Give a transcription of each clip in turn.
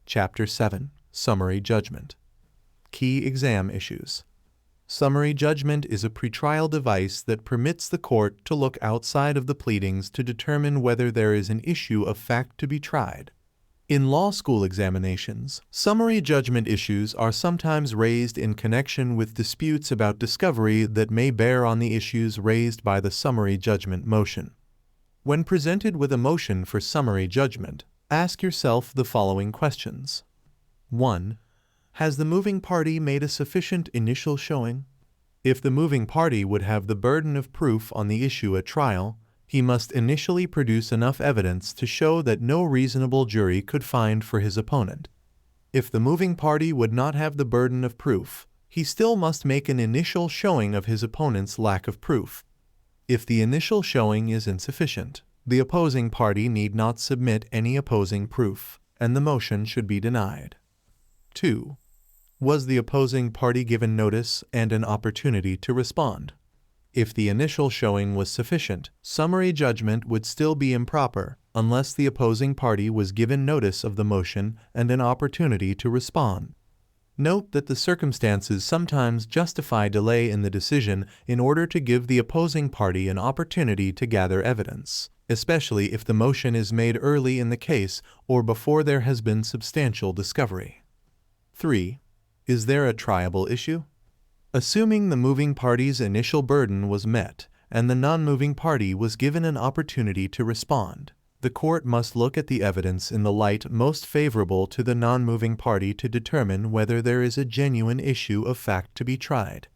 Chapter 7. Summary Judgment. Key Exam Issues. Summary judgment is a pretrial device that permits the court to look outside of the pleadings to determine whether there is an issue of fact to be tried. In law school examinations, summary judgment issues are sometimes raised in connection with disputes about discovery that may bear on the issues raised by the summary judgment motion. When presented with a motion for summary judgment, ask yourself the following questions. 1. Has the moving party made a sufficient initial showing? If the moving party would have the burden of proof on the issue at trial, he must initially produce enough evidence to show that no reasonable jury could find for his opponent. If the moving party would not have the burden of proof, he still must make an initial showing of his opponent's lack of proof. If the initial showing is insufficient, the opposing party need not submit any opposing proof, and the motion should be denied. 2. Was the opposing party given notice and an opportunity to respond? If the initial showing was sufficient, summary judgment would still be improper unless the opposing party was given notice of the motion and an opportunity to respond. Note that the circumstances sometimes justify delay in the decision in order to give the opposing party an opportunity to gather evidence, especially if the motion is made early in the case or before there has been substantial discovery. 3. Is there a triable issue? Assuming the moving party's initial burden was met and the non-moving party was given an opportunity to respond, the court must look at the evidence in the light most favorable to the non-moving party to determine whether there is a genuine issue of fact to be tried.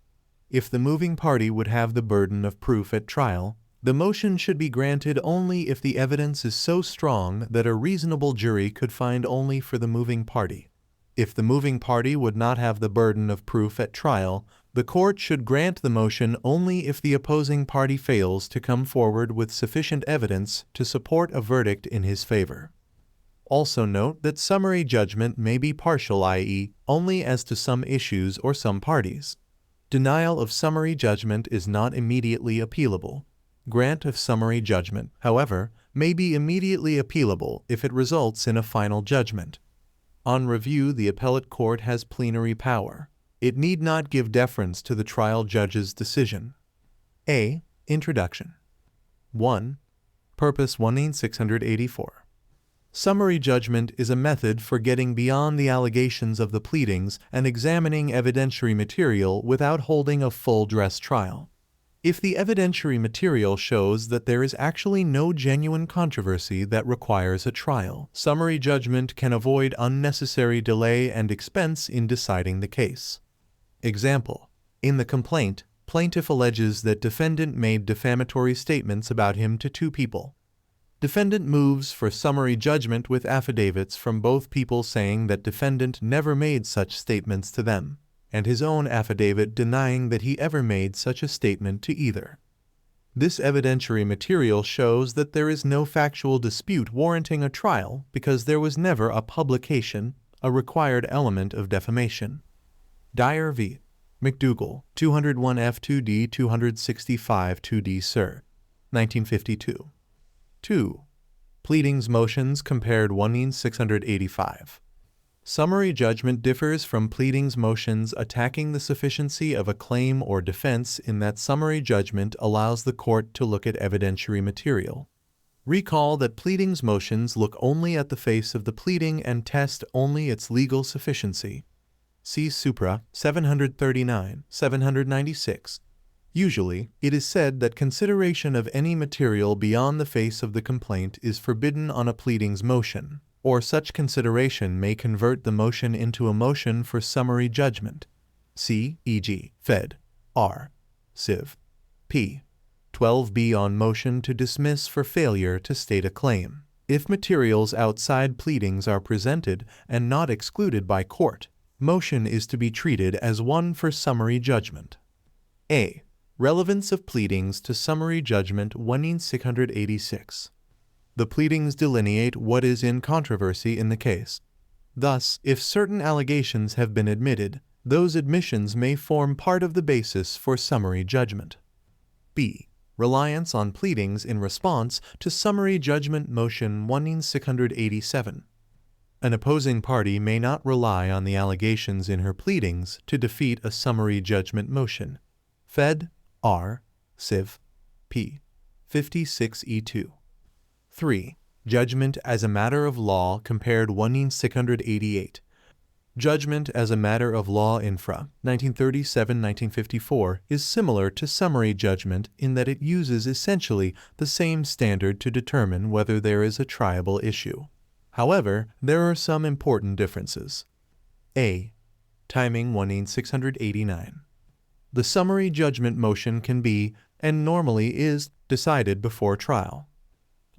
If the moving party would have the burden of proof at trial, the motion should be granted only if the evidence is so strong that a reasonable jury could find only for the moving party. If the moving party would not have the burden of proof at trial, the court should grant the motion only if the opposing party fails to come forward with sufficient evidence to support a verdict in his favor. Also note that summary judgment may be partial, i.e., only as to some issues or some parties. Denial of summary judgment is not immediately appealable. Grant of summary judgment, however, may be immediately appealable if it results in a final judgment. On review, the appellate court has plenary power. It need not give deference to the trial judge's decision. A. Introduction. 1. Purpose 19684. Summary judgment is a method for getting beyond the allegations of the pleadings and examining evidentiary material without holding a full-dress trial. If the evidentiary material shows that there is actually no genuine controversy that requires a trial, summary judgment can avoid unnecessary delay and expense in deciding the case. Example: in the complaint, plaintiff alleges that defendant made defamatory statements about him to two people. Defendant moves for summary judgment with affidavits from both people saying that defendant never made such statements to them, and his own affidavit denying that he ever made such a statement to either. This evidentiary material shows that there is no factual dispute warranting a trial because there was never a publication, a required element of defamation. Dyer v. McDougall, 201 F2D 265 2D Sir, 1952. 2. Pleadings motions compared 19685. Summary judgment differs from pleadings motions attacking the sufficiency of a claim or defense in that summary judgment allows the court to look at evidentiary material. Recall that pleadings motions look only at the face of the pleading and test only its legal sufficiency. See Supra 739, 796. Usually, it is said that consideration of any material beyond the face of the complaint is forbidden on a pleadings motion, or such consideration may convert the motion into a motion for summary judgment. See, e.g., Fed. R. Civ. P. 12b on motion to dismiss for failure to state a claim. If materials outside pleadings are presented and not excluded by court, motion is to be treated as one for summary judgment. A. Relevance of pleadings to summary judgment 19686. The pleadings delineate what is in controversy in the case. Thus, if certain allegations have been admitted, those admissions may form part of the basis for summary judgment. B. Reliance on pleadings in response to summary judgment motion 19687. An opposing party may not rely on the allegations in her pleadings to defeat a summary judgment motion. Fed. R. Civ. P. 56E2. 3. Judgment as a matter of law compared 688. Judgment as a matter of law infra 1937-1954 is similar to summary judgment in that it uses essentially the same standard to determine whether there is a triable issue. However, there are some important differences. A. Timing 689. The summary judgment motion can be, and normally is, decided before trial.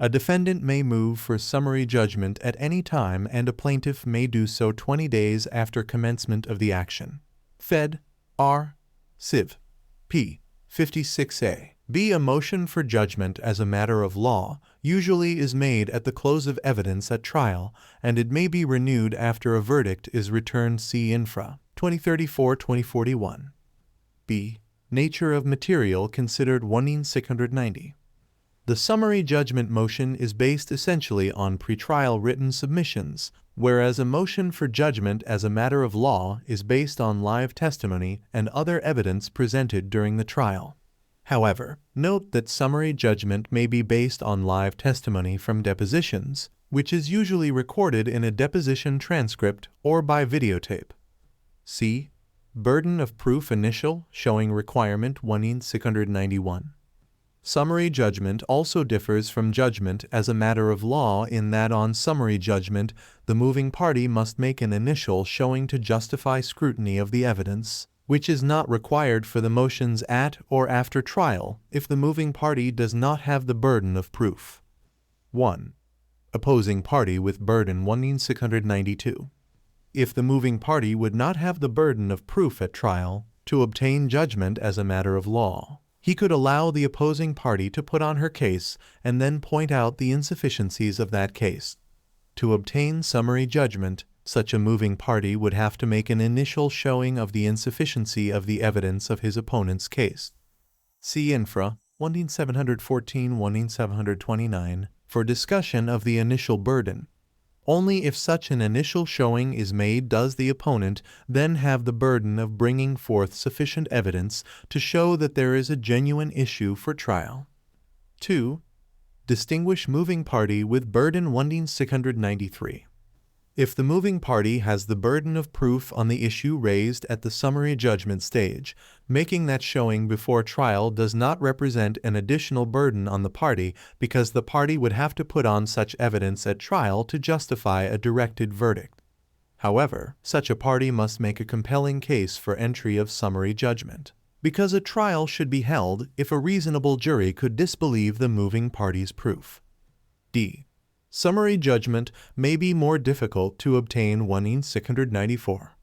A defendant may move for summary judgment at any time, and a plaintiff may do so 20 days after commencement of the action. Fed. R. Civ. P. 56A. B. A motion for judgment as a matter of law usually is made at the close of evidence at trial, and it may be renewed after a verdict is returned. See infra 2034-2041. B. Nature of material considered 690. The summary judgment motion is based essentially on pretrial written submissions, whereas a motion for judgment as a matter of law is based on live testimony and other evidence presented during the trial. However, note that summary judgment may be based on live testimony from depositions, which is usually recorded in a deposition transcript or by videotape. C. Burden of proof initial showing requirement 691. Summary judgment also differs from judgment as a matter of law in that on summary judgment, the moving party must make an initial showing to justify scrutiny of the evidence, which is not required for the motions at or after trial if the moving party does not have the burden of proof. 1. Opposing party with burden 692. If the moving party would not have the burden of proof at trial to obtain judgment as a matter of law, he could allow the opposing party to put on her case and then point out the insufficiencies of that case. To obtain summary judgment, such a moving party would have to make an initial showing of the insufficiency of the evidence of his opponent's case. See infra 1714-1729 for discussion of the initial burden. Only if such an initial showing is made does the opponent then have the burden of bringing forth sufficient evidence to show that there is a genuine issue for trial. 2. Distinguish moving party with burden 693. If the moving party has the burden of proof on the issue raised at the summary judgment stage, making that showing before trial does not represent an additional burden on the party because the party would have to put on such evidence at trial to justify a directed verdict. However, such a party must make a compelling case for entry of summary judgment, because a trial should be held if a reasonable jury could disbelieve the moving party's proof. D. Summary judgment may be more difficult to obtain 694.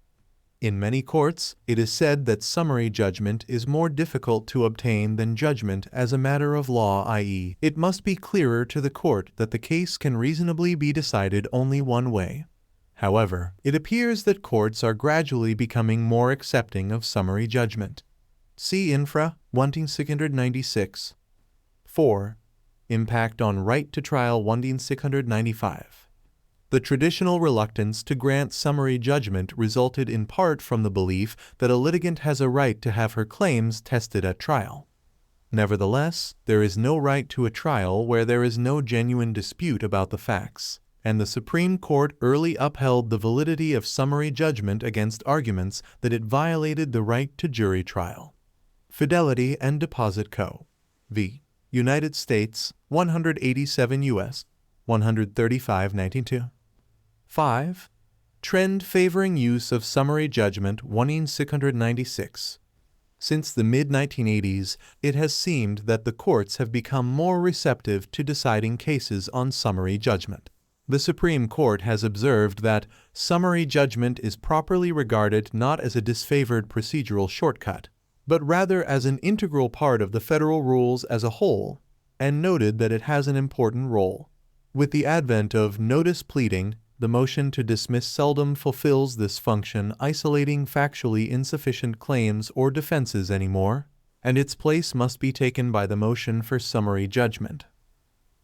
In many courts, it is said that summary judgment is more difficult to obtain than judgment as a matter of law, i.e., it must be clearer to the court that the case can reasonably be decided only one way. However, it appears that courts are gradually becoming more accepting of summary judgment. See infra 696. 4. Impact on right to trial 695. The traditional reluctance to grant summary judgment resulted in part from the belief that a litigant has a right to have her claims tested at trial. Nevertheless, there is no right to a trial where there is no genuine dispute about the facts, and the Supreme Court early upheld the validity of summary judgment against arguments that it violated the right to jury trial. Fidelity and Deposit Co. v. United States, 187 U.S., 135-92. 5. Trend favoring use of summary judgment 696. Since the mid-1980s, it has seemed that the courts have become more receptive to deciding cases on summary judgment. The Supreme Court has observed that summary judgment is properly regarded not as a disfavored procedural shortcut, but rather as an integral part of the federal rules as a whole, and noted that it has an important role. With the advent of notice pleading, the motion to dismiss seldom fulfills this function, isolating factually insufficient claims or defenses anymore, and its place must be taken by the motion for summary judgment.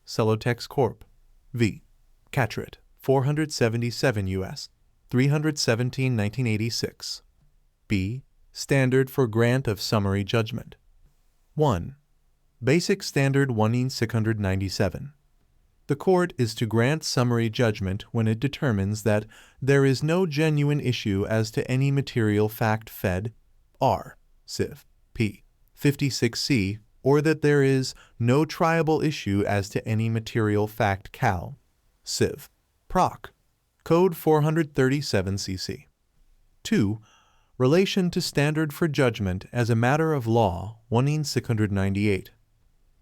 Celotex Corp. v. Catret, 477 U.S. 317 1986. B. Standard for grant of summary judgment. 1. Basic Standard 1697. The court is to grant summary judgment when it determines that there is no genuine issue as to any material fact Fed. R. Civ. P. 56C, or that there is no triable issue as to any material fact Cal. Civ. Proc. Code 437 cc. 2. Relation to Standard for Judgment as a Matter of Law 1698.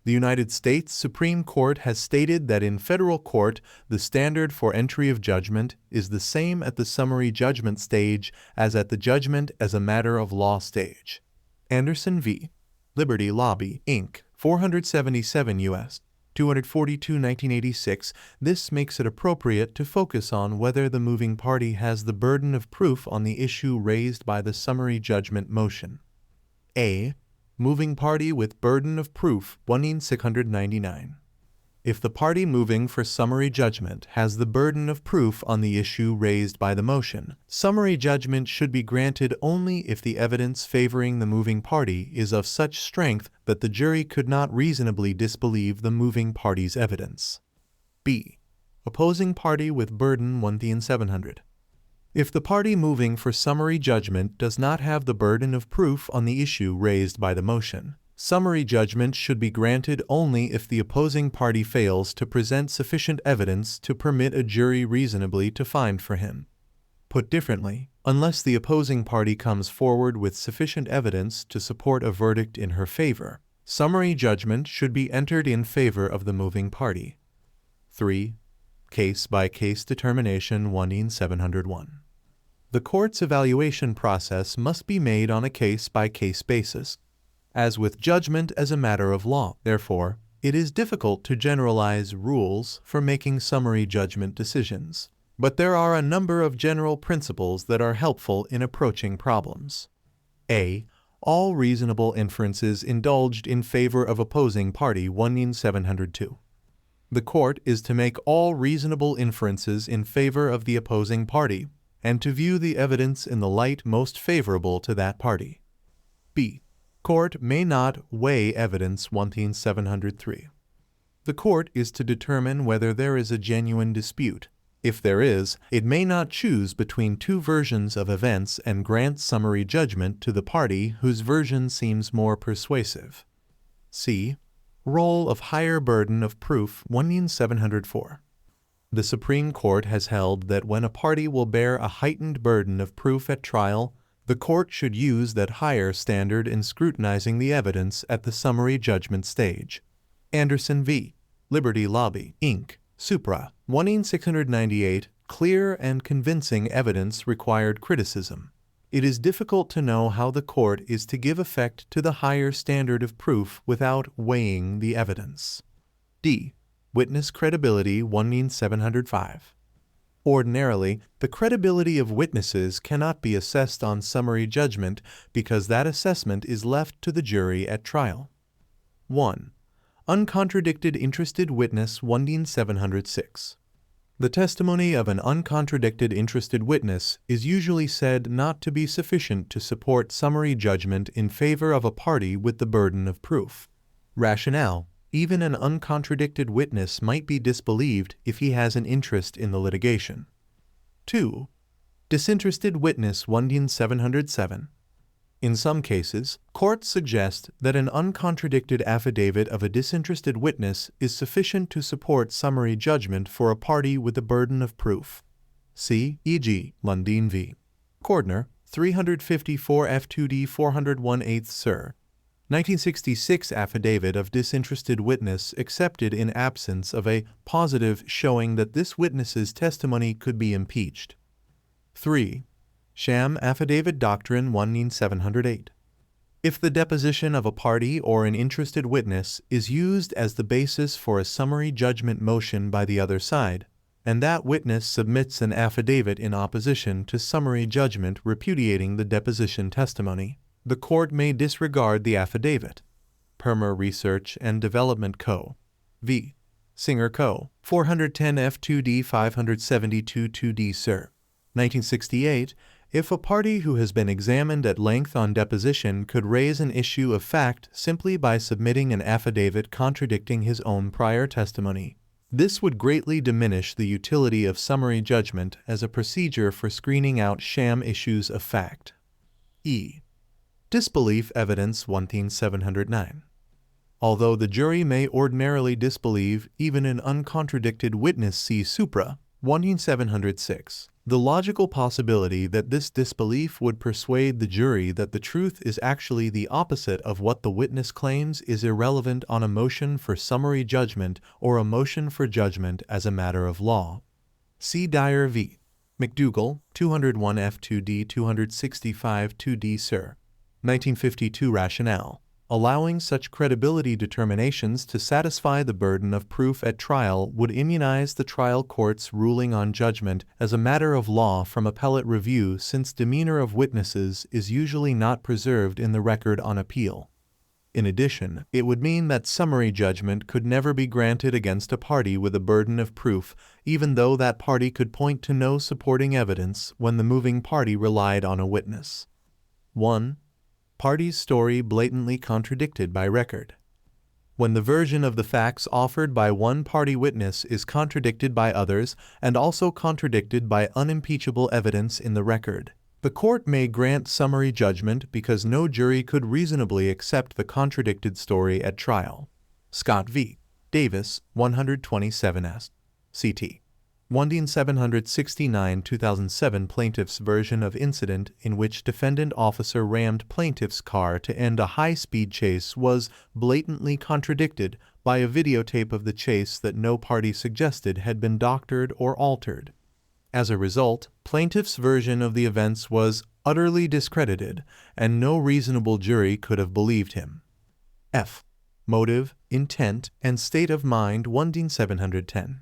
The United States Supreme Court has stated that in federal court the standard for entry of judgment is the same at the summary judgment stage as at the judgment as a matter of law stage. Anderson v. Liberty Lobby, Inc., 477 U.S. 242 1986. This makes it appropriate to focus on whether the moving party has the burden of proof on the issue raised by the summary judgment motion. A. Moving party with burden of proof 1699. If the party moving for summary judgment has the burden of proof on the issue raised by the motion, summary judgment should be granted only if the evidence favoring the moving party is of such strength that the jury could not reasonably disbelieve the moving party's evidence. B. Opposing party with burden 1700. If the party moving for summary judgment does not have the burden of proof on the issue raised by the motion, summary judgment should be granted only if the opposing party fails to present sufficient evidence to permit a jury reasonably to find for him. Put differently, unless the opposing party comes forward with sufficient evidence to support a verdict in her favor, summary judgment should be entered in favor of the moving party. 3. Case-by-case determination 1701. The court's evaluation process must be made on a case-by-case basis. As with judgment as a matter of law, therefore, it is difficult to generalize rules for making summary judgment decisions. But there are a number of general principles that are helpful in approaching problems. A. All reasonable inferences indulged in favor of opposing party 1702. The court is to make all reasonable inferences in favor of the opposing party, and to view the evidence in the light most favorable to that party. B. Court may not weigh evidence 1703. The court is to determine whether there is a genuine dispute. If there is, it may not choose between two versions of events and grant summary judgment to the party whose version seems more persuasive. C. Role of higher burden of proof 1704. The Supreme Court has held that when a party will bear a heightened burden of proof at trial, the court should use that higher standard in scrutinizing the evidence at the summary judgment stage. Anderson v. Liberty Lobby, Inc., Supra, 18698. Clear and convincing evidence required criticism. It is difficult to know how the court is to give effect to the higher standard of proof without weighing the evidence. D. Witness credibility 1705. Ordinarily, the credibility of witnesses cannot be assessed on summary judgment because that assessment is left to the jury at trial. 1. Uncontradicted interested witness 1706. The testimony of an uncontradicted interested witness is usually said not to be sufficient to support summary judgment in favor of a party with the burden of proof. Rationale: even an uncontradicted witness might be disbelieved if he has an interest in the litigation. 2. Disinterested witness 1707. In some cases, courts suggest that an uncontradicted affidavit of a disinterested witness is sufficient to support summary judgment for a party with the burden of proof. See, e.g., Lundin v. Cordner, 354 F2D 401 8th Sir. 1966 affidavit of disinterested witness accepted in absence of a positive showing that this witness's testimony could be impeached. 3. Sham affidavit doctrine 1708. If the deposition of a party or an interested witness is used as the basis for a summary judgment motion by the other side, and that witness submits an affidavit in opposition to summary judgment repudiating the deposition testimony, the court may disregard the affidavit. Permer Research and Development Co. v. Singer Co., 410 F2D 572 2D Sir. 1968, if a party who has been examined at length on deposition could raise an issue of fact simply by submitting an affidavit contradicting his own prior testimony, this would greatly diminish the utility of summary judgment as a procedure for screening out sham issues of fact. E. Disbelief evidence 18709. Although the jury may ordinarily disbelieve even an uncontradicted witness see supra, 18706, the logical possibility that this disbelief would persuade the jury that the truth is actually the opposite of what the witness claims is irrelevant on a motion for summary judgment or a motion for judgment as a matter of law. See Dyer v. McDougall, 201 F2D 265 2D Sir. 1952 rationale. Allowing such credibility determinations to satisfy the burden of proof at trial would immunize the trial court's ruling on judgment as a matter of law from appellate review, since demeanor of witnesses is usually not preserved in the record on appeal. In addition, it would mean that summary judgment could never be granted against a party with a burden of proof, even though that party could point to no supporting evidence when the moving party relied on a witness. 1. Party's story blatantly contradicted by record. When the version of the facts offered by one party witness is contradicted by others and also contradicted by unimpeachable evidence in the record, the court may grant summary judgment because no jury could reasonably accept the contradicted story at trial. Scott v. Davis, 127S. CT. 18769 2007 Plaintiff's version of incident in which defendant officer rammed plaintiff's car to end a high-speed chase was blatantly contradicted by a videotape of the chase that no party suggested had been doctored or altered. As a result, plaintiff's version of the events was utterly discredited, and no reasonable jury could have believed him. F. Motive, intent, and state of mind 18710.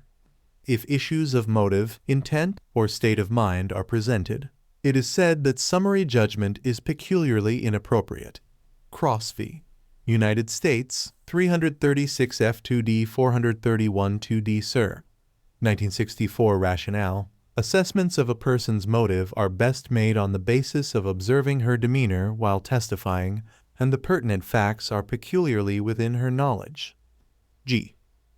If issues of motive, intent, or state of mind are presented, it is said that summary judgment is peculiarly inappropriate. Cross v. United States, 336 F2D 431 2D Sir. 1964 rationale. Assessments of a person's motive are best made on the basis of observing her demeanor while testifying, and the pertinent facts are peculiarly within her knowledge. G.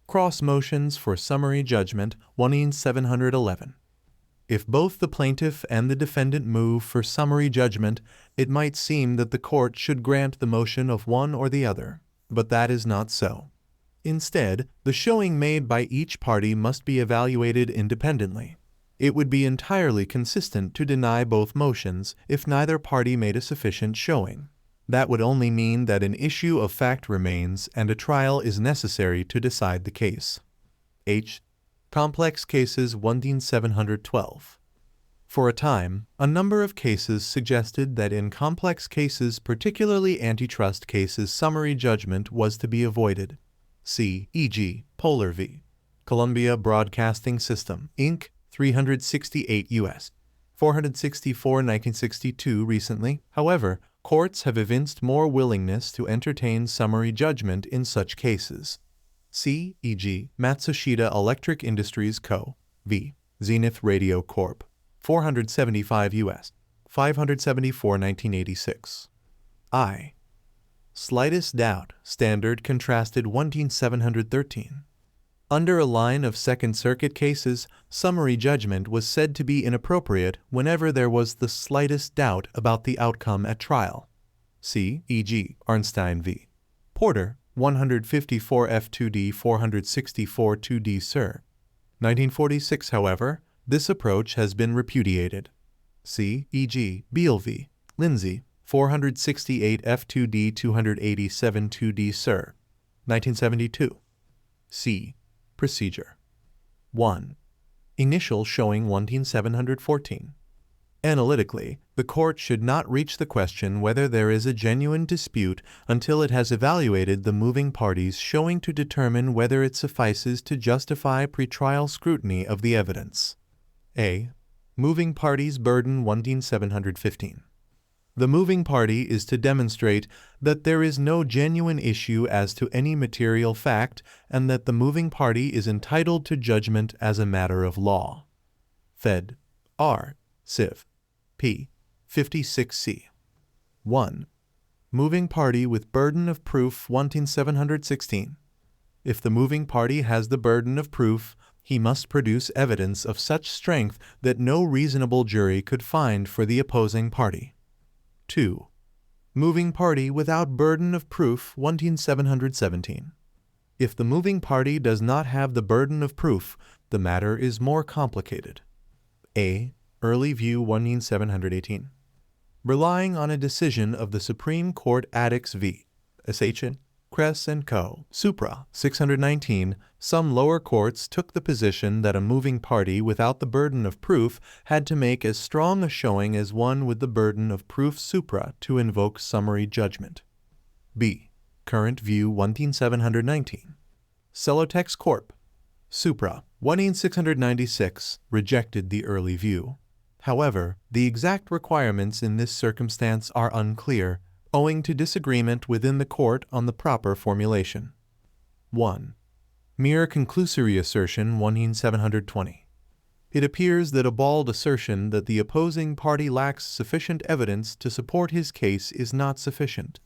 Cross motions for summary judgment 18711. If both the plaintiff and the defendant move for summary judgment, it might seem that the court should grant the motion of one or the other, but that is not so. Instead, the showing made by each party must be evaluated independently. It would be entirely consistent to deny both motions if neither party made a sufficient showing. That would only mean that an issue of fact remains and a trial is necessary to decide the case. H. Complex cases 18712. For a time, a number of cases suggested that in complex cases, particularly antitrust cases, summary judgment was to be avoided. See, e.g., Polar v. Columbia Broadcasting System, Inc., 368 U.S. 464 1962 recently. However, courts have evinced more willingness to entertain summary judgment in such cases. See, e.g., Matsushita Electric Industries Co. v. Zenith Radio Corp. 475 U.S. 574 1986. I. Slightest doubt, standard contrasted 18713. Under a line of Second Circuit cases, summary judgment was said to be inappropriate whenever there was the slightest doubt about the outcome at trial. See, e.g., Arnstein v. Porter, 154 F2D 464 2D Sir. 1946, however, this approach has been repudiated. See, e.g., Beale v. Lindsay, 468 F2D 287 2D Sir. 1972. C. Procedure. 1. Initial showing 18714. Analytically, the court should not reach the question whether there is a genuine dispute until it has evaluated the moving party's showing to determine whether it suffices to justify pretrial scrutiny of the evidence. A. Moving party's burden 18715. The moving party is to demonstrate that there is no genuine issue as to any material fact and that the moving party is entitled to judgment as a matter of law. Fed. R. Civ. P. 56C. 1. Moving party with burden of proof 18716. If the moving party has the burden of proof, he must produce evidence of such strength that no reasonable jury could find for the opposing party. 2. Moving party without burden of proof 18717. If the moving party does not have the burden of proof, the matter is more complicated. A. Early View 18718. Relying on a decision of the Supreme Court Addix v. Sachin, Kress & Co. Supra 619, some lower courts took the position that a moving party without the burden of proof had to make as strong a showing as one with the burden of proof supra to invoke summary judgment. B. Current View 18719. Celotex Corp. Supra 18696 rejected the early view. However, the exact requirements in this circumstance are unclear, owing to disagreement within the court on the proper formulation. 1. Mere conclusory assertion 18720. It appears that a bald assertion that the opposing party lacks sufficient evidence to support his case is not sufficient.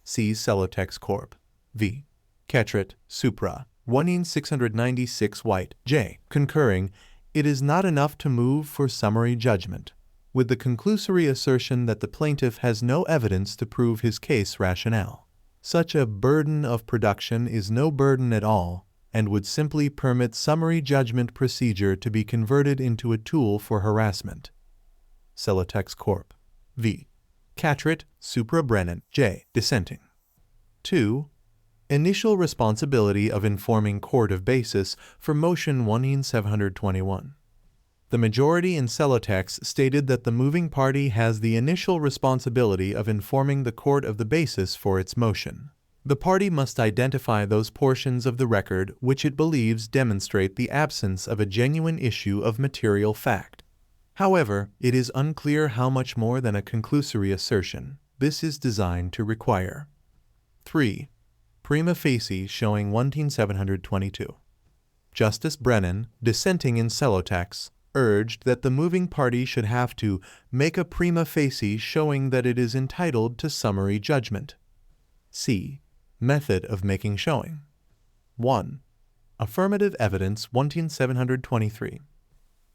See Celotex Corp. v. Ketret, Supra 18696 White, J. Concurring, it is not enough to move for summary judgment, with the conclusory assertion that the plaintiff has no evidence to prove his case rationale. Such a burden of production is no burden at all and would simply permit summary judgment procedure to be converted into a tool for harassment. Celotex Corp. v. Catret, Supra Brennan, J. Dissenting. 2. Initial responsibility of informing court of basis for motion 18721. The majority in Celotex stated that the moving party has the initial responsibility of informing the court of the basis for its motion. The party must identify those portions of the record which it believes demonstrate the absence of a genuine issue of material fact. However, it is unclear how much more than a conclusory assertion this is designed to require. 3. Prima facie showing 18722. Justice Brennan, dissenting in Celotex, urged that the moving party should have to make a prima facie showing that it is entitled to summary judgment. C. Method of making showing. 1. Affirmative evidence 18723.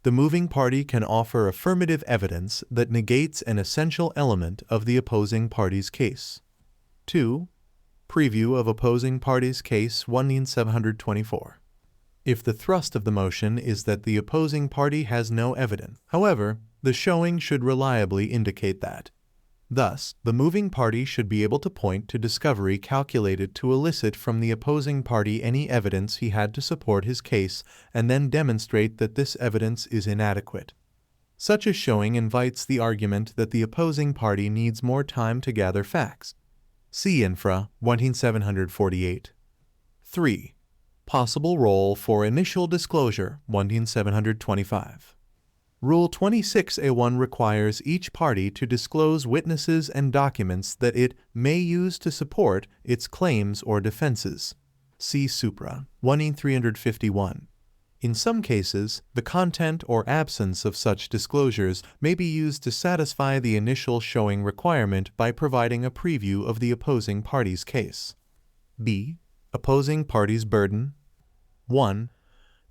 The moving party can offer affirmative evidence that negates an essential element of the opposing party's case. 2. Preview of opposing party's case 18724. If the thrust of the motion is that the opposing party has no evidence, however, the showing should reliably indicate that. Thus, the moving party should be able to point to discovery calculated to elicit from the opposing party any evidence he had to support his case and then demonstrate that this evidence is inadequate. Such a showing invites the argument that the opposing party needs more time to gather facts. See Infra 18748. 3. Possible role for initial disclosure 18725. Rule 26A1 requires each party to disclose witnesses and documents that it may use to support its claims or defenses. See Supra 18351. In some cases, the content or absence of such disclosures may be used to satisfy the initial showing requirement by providing a preview of the opposing party's case. B. Opposing party's burden. 1.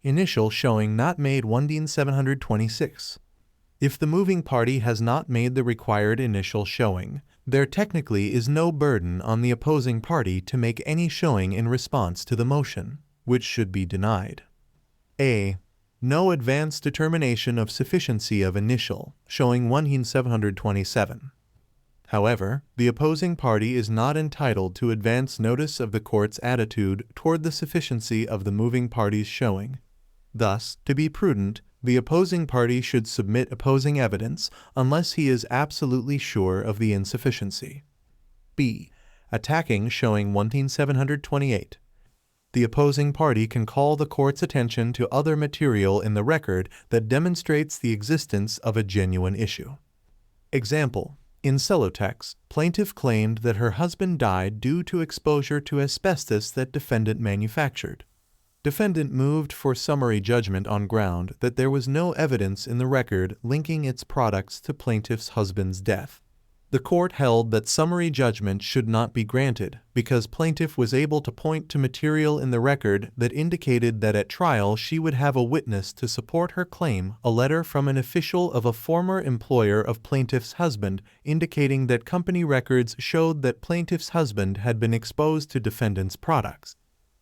Initial showing not made 18726. If the moving party has not made the required initial showing, there technically is no burden on the opposing party to make any showing in response to the motion, which should be denied. A. No advance determination of sufficiency of initial, showing 18727. However, the opposing party is not entitled to advance notice of the court's attitude toward the sufficiency of the moving party's showing. Thus, to be prudent, the opposing party should submit opposing evidence unless he is absolutely sure of the insufficiency. B. Attacking showing 18728. The opposing party can call the court's attention to other material in the record that demonstrates the existence of a genuine issue. Example: In Celotex, plaintiff claimed that her husband died due to exposure to asbestos that defendant manufactured. Defendant moved for summary judgment on ground that there was no evidence in the record linking its products to plaintiff's husband's death. The court held that summary judgment should not be granted because plaintiff was able to point to material in the record that indicated that at trial she would have a witness to support her claim, a letter from an official of a former employer of plaintiff's husband indicating that company records showed that plaintiff's husband had been exposed to defendant's products.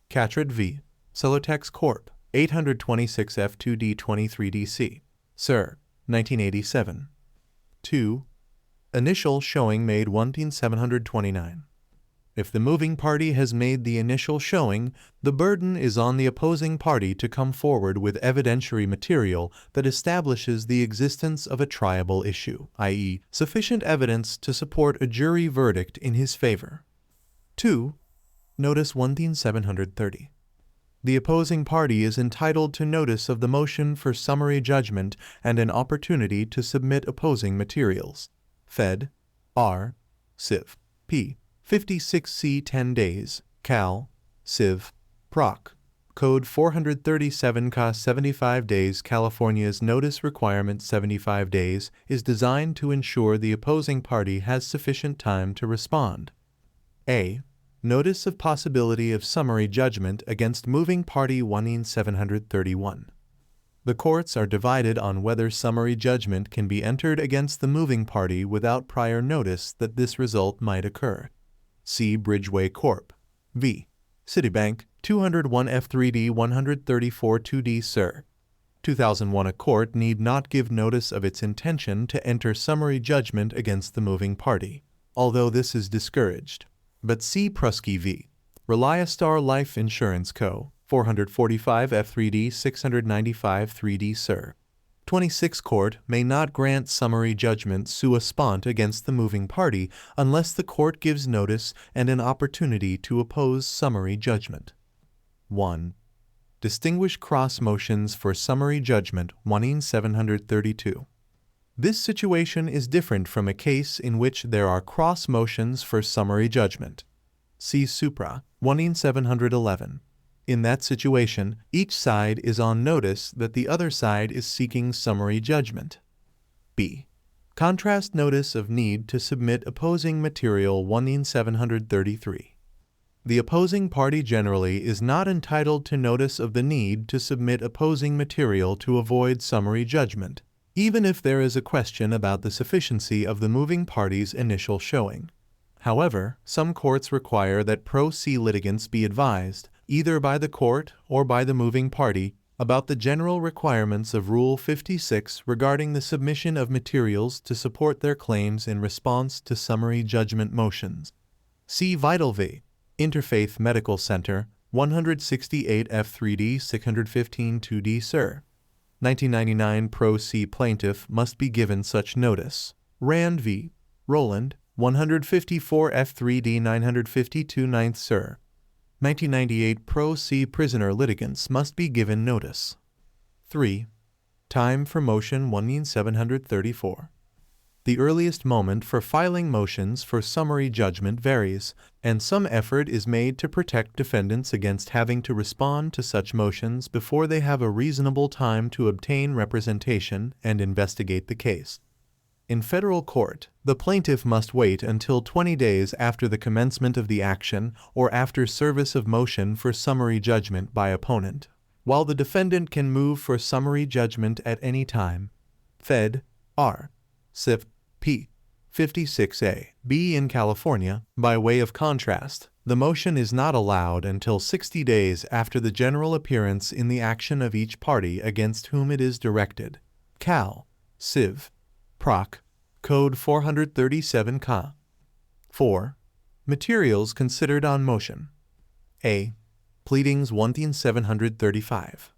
Cashapp v. Celotex Corp. 826 F2D 23 DC. Sir. 1987. 2. Initial showing made 1729. If the moving party has made the initial showing, the burden is on the opposing party to come forward with evidentiary material that establishes the existence of a triable issue, i.e., sufficient evidence to support a jury verdict in his favor. 2. Notice 1730. The opposing party is entitled to notice of the motion for summary judgment and an opportunity to submit opposing materials. Fed. R. Civ. P. 56C 10 days. Cal. Civ. Proc. Code 437 Ca 75 days. California's notice requirement 75 days is designed to ensure the opposing party has sufficient time to respond. A. Notice of possibility of summary judgment against moving party 1731. The courts are divided on whether summary judgment can be entered against the moving party without prior notice that this result might occur. See Bridgeway Corp. v. Citibank 201 F3D 134 2D Sir. 2001. A court need not give notice of its intention to enter summary judgment against the moving party, although this is discouraged. But see Prusky v. Reliastar Life Insurance Co. 445 F3D 695 3D Sir. 26. Court may not grant summary judgment sua sponte against the moving party unless the court gives notice and an opportunity to oppose summary judgment. 1. Distinguish cross motions for summary judgment 1732. This situation is different from a case in which there are cross motions for summary judgment. See Supra 1711. In that situation, each side is on notice that the other side is seeking summary judgment. B. Contrast notice of need to submit opposing material 1733. The opposing party generally is not entitled to notice of the need to submit opposing material to avoid summary judgment, even if there is a question about the sufficiency of the moving party's initial showing. However, some courts require that pro se litigants be advised, either by the court or by the moving party, about the general requirements of Rule 56 regarding the submission of materials to support their claims in response to summary judgment motions. See Vital v. Interfaith Medical Center 168 F3D 615 2D Sir. 1999. Pro se plaintiff must be given such notice. Rand v. Roland 154 F3D 952 9th Sir. 1998. Pro se prisoner litigants must be given notice. 3. Time for motion 1734. The earliest moment for filing motions for summary judgment varies, and some effort is made to protect defendants against having to respond to such motions before they have a reasonable time to obtain representation and investigate the case. In federal court, the plaintiff must wait until 20 days after the commencement of the action or after service of motion for summary judgment by opponent, while the defendant can move for summary judgment at any time. Fed. R. Civ. P. 56A. B. In California, by way of contrast, the motion is not allowed until 60 days after the general appearance in the action of each party against whom it is directed. Cal. Civ. Proc. Code 437 Ca. 4. Materials considered on motion. A. Pleadings 1735.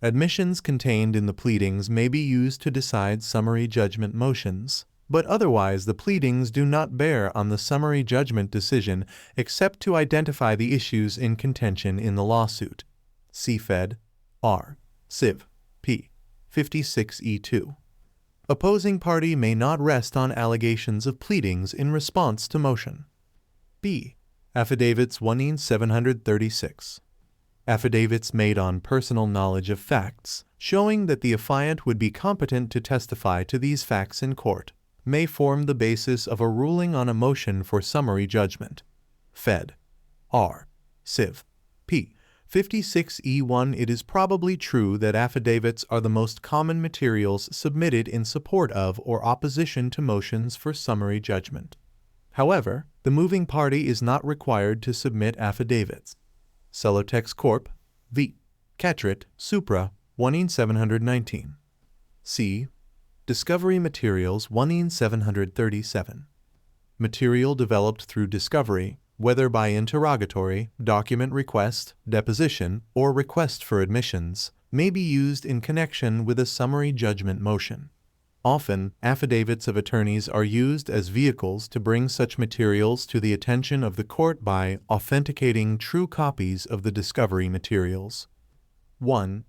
Admissions contained in the pleadings may be used to decide summary judgment motions, but otherwise the pleadings do not bear on the summary judgment decision except to identify the issues in contention in the lawsuit. See Fed. R. Civ. P. 56E2. Opposing party may not rest on allegations of pleadings in response to motion. B. Affidavits 1736. Affidavits made on personal knowledge of facts, showing that the affiant would be competent to testify to these facts in court, may form the basis of a ruling on a motion for summary judgment. Fed. R. Civ. P. 56E1. It is probably true that affidavits are the most common materials submitted in support of or opposition to motions for summary judgment. However, the moving party is not required to submit affidavits. Celotex Corp. v. Catret, Supra, 1719. C. Discovery Materials 1737. Material developed through discovery, whether by interrogatory, document request, deposition, or request for admissions, may be used in connection with a summary judgment motion. Often, affidavits of attorneys are used as vehicles to bring such materials to the attention of the court by authenticating true copies of the discovery materials. 1.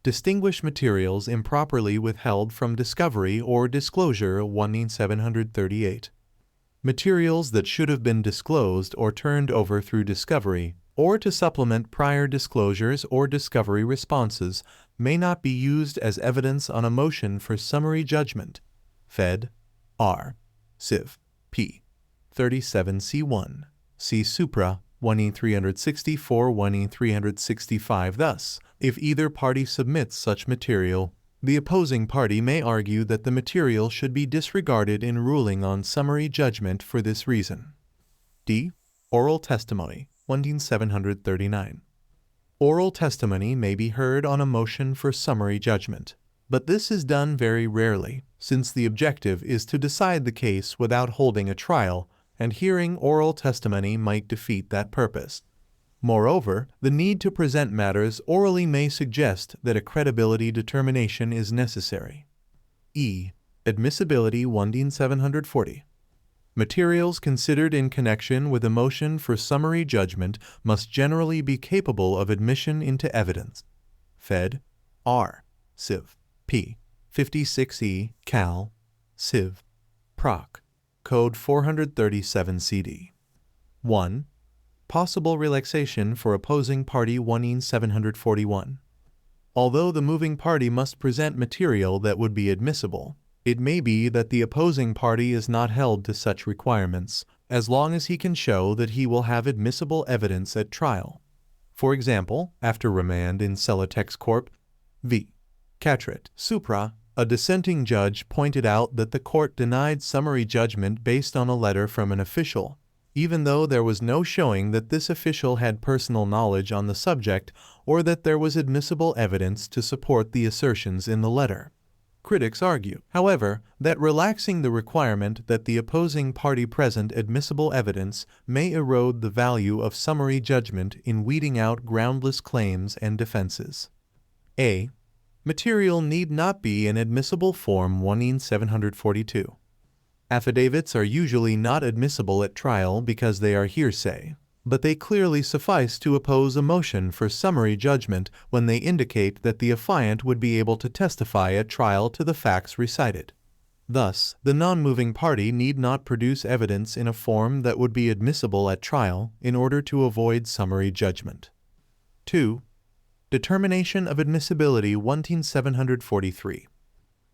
Distinguish materials improperly withheld from discovery or disclosure 1738. Materials that should have been disclosed or turned over through discovery, or to supplement prior disclosures or discovery responses, may not be used as evidence on a motion for summary judgment. Fed. R. Civ. P. 37C1. See Supra 1364-1365. Thus, if either party submits such material, the opposing party may argue that the material should be disregarded in ruling on summary judgment for this reason. D. Oral testimony 1739. Oral testimony may be heard on a motion for summary judgment, but this is done very rarely, since the objective is to decide the case without holding a trial, and hearing oral testimony might defeat that purpose. Moreover, the need to present matters orally may suggest that a credibility determination is necessary. E. Admissibility 1740. Materials considered in connection with a motion for summary judgment must generally be capable of admission into evidence. Fed. R. Civ. P. 56E. Cal. Civ. Proc. Code 437 CD. 1. Possible relaxation for opposing party 1741. Although the moving party must present material that would be admissible, it may be that the opposing party is not held to such requirements, as long as he can show that he will have admissible evidence at trial. For example, after remand in Celotex Corp. v. Catret, Supra, a dissenting judge pointed out that the court denied summary judgment based on a letter from an official, even though there was no showing that this official had personal knowledge on the subject or that there was admissible evidence to support the assertions in the letter. Critics argue, however, that relaxing the requirement that the opposing party present admissible evidence may erode the value of summary judgment in weeding out groundless claims and defenses. A. Material need not be in admissible form 1742. Affidavits are usually not admissible at trial because they are hearsay, but they clearly suffice to oppose a motion for summary judgment when they indicate that the affiant would be able to testify at trial to the facts recited. Thus, the non-moving party need not produce evidence in a form that would be admissible at trial in order to avoid summary judgment. 2. Determination of admissibility 1743.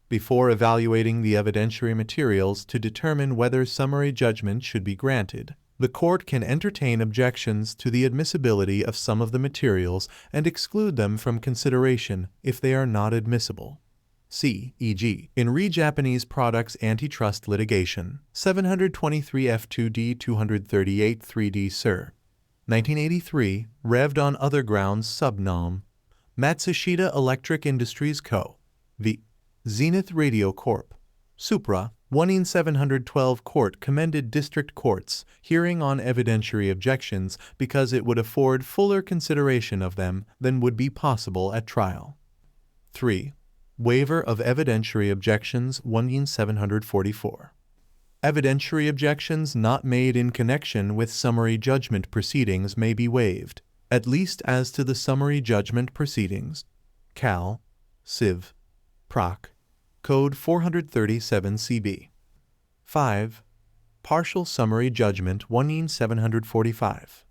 Before evaluating the evidentiary materials to determine whether summary judgment should be granted, the court can entertain objections to the admissibility of some of the materials and exclude them from consideration if they are not admissible. See, e.g., in Re Japanese Products Antitrust Litigation, 723 F2D 238 3D Sir. 1983, revved on other grounds sub nom. Matsushita Electric Industries Co. v. Zenith Radio Corp. Supra, 1712 Court commended district courts hearing on evidentiary objections because it would afford fuller consideration of them than would be possible at trial. 3. Waiver of evidentiary objections 1744. Evidentiary objections not made in connection with summary judgment proceedings may be waived, at least as to the summary judgment proceedings. Cal. Civ. Proc. Code 437 CB. 5. Partial summary judgment 1745.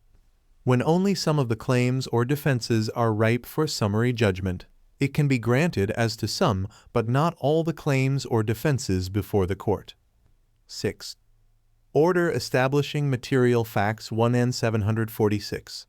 When only some of the claims or defenses are ripe for summary judgment, it can be granted as to some, but not all the claims or defenses before the court. 6. Order establishing material facts 1N746.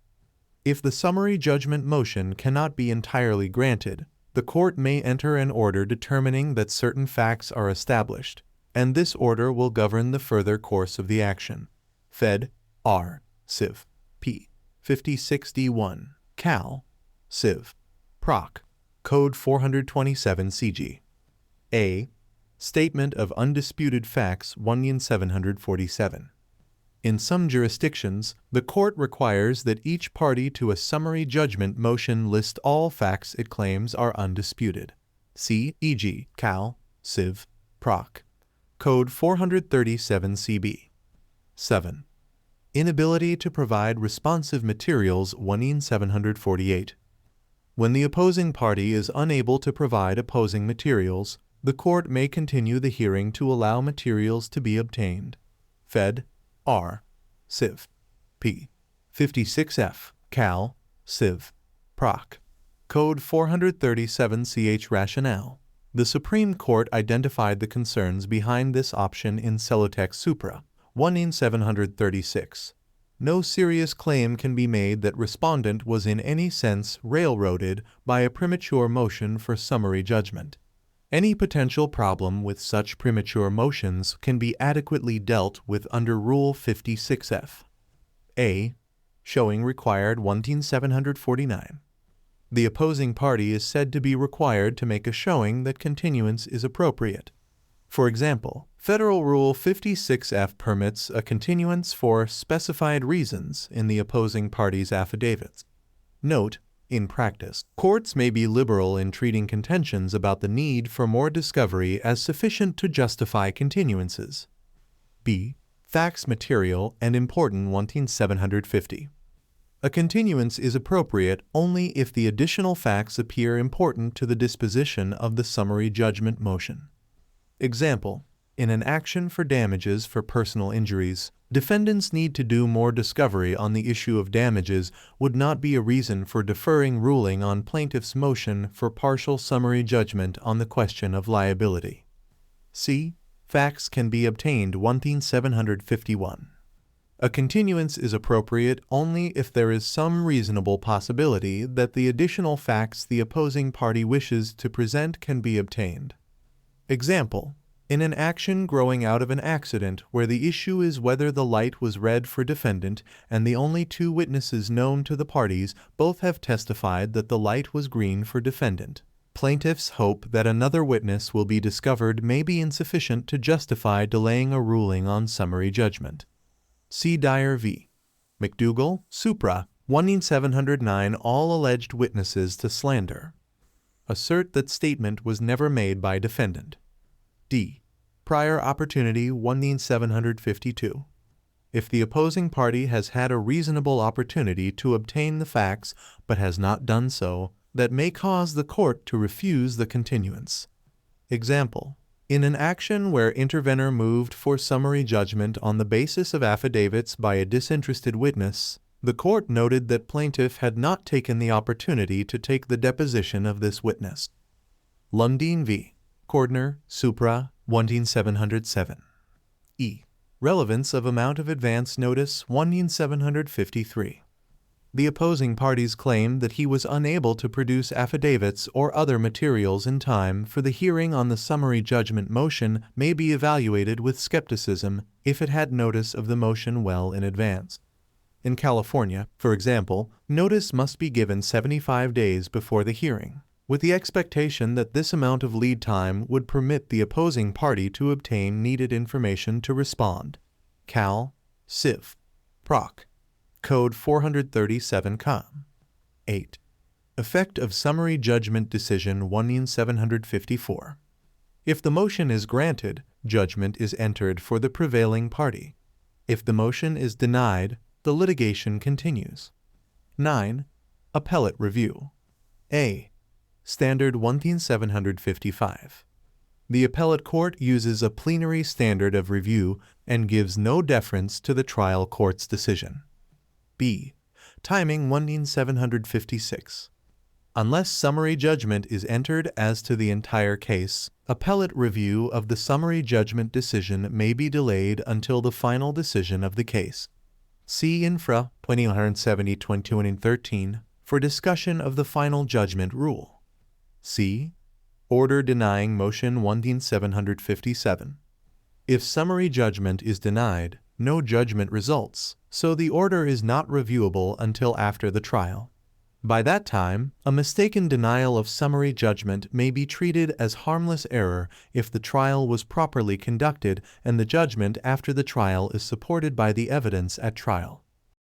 If the summary judgment motion cannot be entirely granted, the court may enter an order determining that certain facts are established, and this order will govern the further course of the action. Fed. R. Civ. P. 56D1. Cal. Civ. Proc. Code 427 CG. A. Statement of undisputed facts 1N747. In some jurisdictions, the court requires that each party to a summary judgment motion list all facts it claims are undisputed. See e.g. Cal. Civ. Proc. Code 437 CB. 7. Inability to provide responsive materials 1N748. When the opposing party is unable to provide opposing materials, the court may continue the hearing to allow materials to be obtained. Fed. R. Civ. P. 56F. Cal. Civ. Proc. Code 437 CH. Rationale. The Supreme Court identified the concerns behind this option in Celotex Supra 1N736. No serious claim can be made that respondent was in any sense railroaded by a premature motion for summary judgment. Any potential problem with such premature motions can be adequately dealt with under Rule 56F. A. Showing required 1N749. The opposing party is said to be required to make a showing that continuance is appropriate. For example, Federal Rule 56F permits a continuance for specified reasons in the opposing party's affidavits. Note, in practice, courts may be liberal in treating contentions about the need for more discovery as sufficient to justify continuances. B. Facts material and important 1N750. A continuance is appropriate only if the additional facts appear important to the disposition of the summary judgment motion. Example: in an action for damages for personal injuries, defendants need to do more discovery on the issue of damages would not be a reason for deferring ruling on plaintiff's motion for partial summary judgment on the question of liability. C. Facts can be obtained 1N751. A continuance is appropriate only if there is some reasonable possibility that the additional facts the opposing party wishes to present can be obtained. Example: in an action growing out of an accident where the issue is whether the light was red for defendant and the only two witnesses known to the parties both have testified that the light was green for defendant, plaintiffs hope that another witness will be discovered may be insufficient to justify delaying a ruling on summary judgment. See Dyer v. McDougall, Supra, 1N709. All alleged witnesses to slander assert that statement was never made by defendant. D. Prior opportunity 1N752. If the opposing party has had a reasonable opportunity to obtain the facts but has not done so, that may cause the court to refuse the continuance. Example: in an action where intervenor moved for summary judgment on the basis of affidavits by a disinterested witness, the court noted that plaintiff had not taken the opportunity to take the deposition of this witness. Lundeen v. Cordner, Supra, 1N707. E. Relevance of amount of advance notice 1N753. The opposing parties claimed that he was unable to produce affidavits or other materials in time for the hearing on the summary judgment motion may be evaluated with skepticism if it had notice of the motion well in advance. In California, for example, notice must be given 75 days before the hearing, with the expectation that this amount of lead time would permit the opposing party to obtain needed information to respond. Cal. Civ. Proc. Code 437 Com. 8. Effect of summary judgment decision 1N754. If the motion is granted, judgment is entered for the prevailing party. If the motion is denied, the litigation continues. 9. Appellate review. A. Standard 1N755. The appellate court uses a plenary standard of review and gives no deference to the trial court's decision. B. Timing 1756. Unless summary judgment is entered as to the entire case, appellate review of the summary judgment decision may be delayed until the final decision of the case. See Infra 2170-2113 for discussion of the final judgment rule. C. Order denying motion 18757. If summary judgment is denied, no judgment results, so the order is not reviewable until after the trial. By that time, a mistaken denial of summary judgment may be treated as harmless error if the trial was properly conducted and the judgment after the trial is supported by the evidence at trial.